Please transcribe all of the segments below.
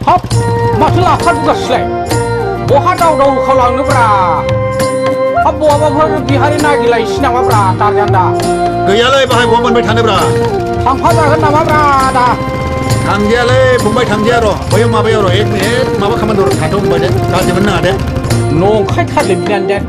हाब माथो लाफा दुगासलाय बहा दावदाव खावलांनोब्रा हाब बहाबाफोर बिहारि नागिरलायसै नामाब्रा दारजान्दा गैयालै बाहाय बहा मोनबाय थानोब्रा थांफाजागोन नामाब्रा दा थांजायालै फंबाय थांजाया र' बैयाव माबायाव र' एक मिनिट माबा खामानि दं थाथ' फंबाय दे गाज्रि मोननो नाङा दे नंखायथारलै बिनानै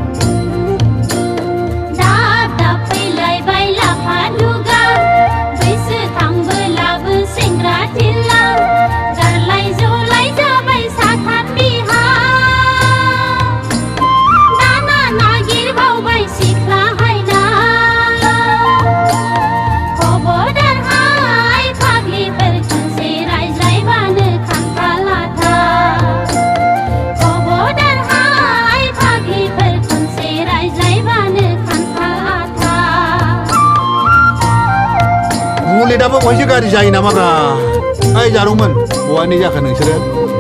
दाबो बहायसो गारि जायो नामाब्रा ओइ जारौमोन बहानि जाखो नोंसोरो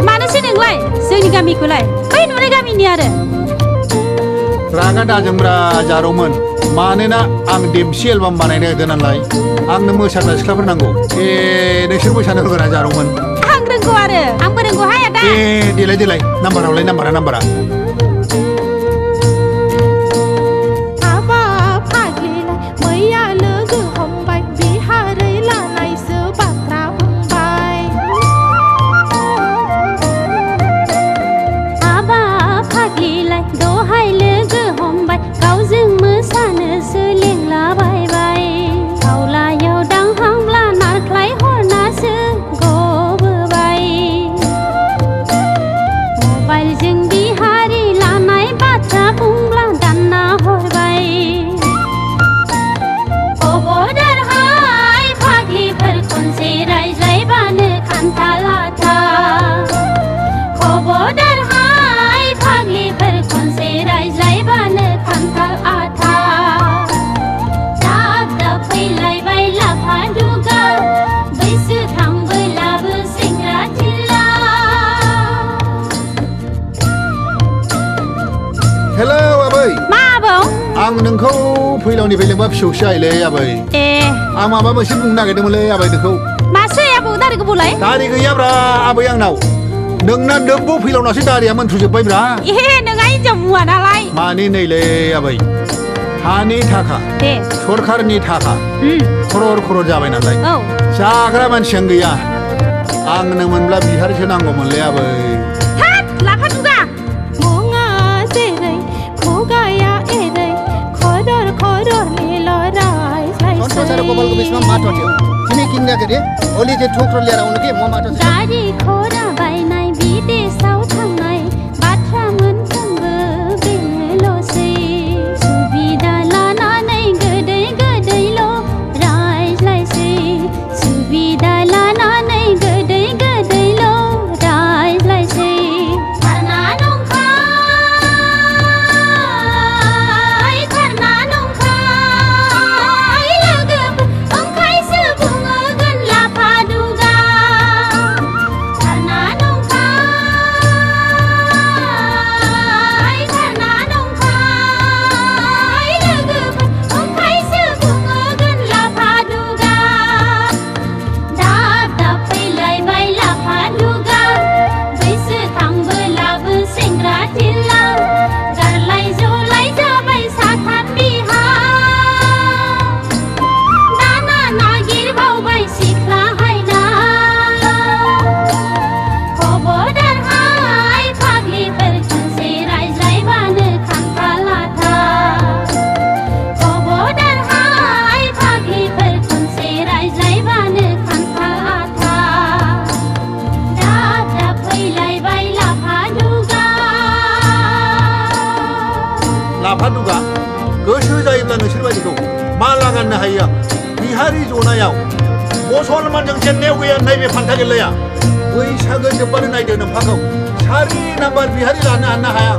मानोसै नोंलाय जोंनि गामिखौलाय बै नुनाय गामिनि आरो रागा दाजोंब्रा जारौमोन मानोना आं देमसि एलबाम बानायनो होदों नालाय आंनो मोसाग्रा सिख्लाफोर नांगौ नोंसोर मोसानो होगोन ना जारौमोन आं रोंगौ आरो आंबो रोंगौ हाय आदा देलाय नाम्बारावलाय नाम्बारा आं नोंखौ फैलावनिफ्राय लेंबा फिसौसो जायोलै आबै आं माबा मोनसे बुंनो नागिरदोंमोनलै आबै नोंखौ मासै आबौ दारि गोबावलाय दारि गैयाब्रा आबै आंनाव नोंना नोंबो फैलावनासो दारिया मोनथ्रुजोब्बायब्रा नोंहा हिनजाव मुवा नालाय मानि नैलै आबै हानि थाखा सरखारनि थाखा खरर जाबाय नालाय जाग्रा मानसियानो गैया आंनो मोनब्ला बिहारिसो नांगौमोनलै आबै लाफा दुगा सारा गोपालको बिचमा माटो थियो तिमी किन्दाखेरि ओली चाहिँ ठोक्रो लिएर आउनु के म माटो गाडी खोरा बायनाय विदेशाव थांनाय बाथ्रा मोनफ्रोमबो बेनोल'सै सुबिदा लानानै गोदै गोदैल' रायज्लायसै सुबिदा लानानै गोदै गोदैल' रायज्लायसै थारना लाफादुगा गोसो जायोब्ला नोंसोर बायदिखौ माला गाननो हायो आं बिहारि जनायाव मुसलमानजों जेननायाव गैया नैबे फान्था गेलेया बैसागो जोब्बानो नायदो नोंफाखौ सारि नाम्बार बिहारि लानो हाया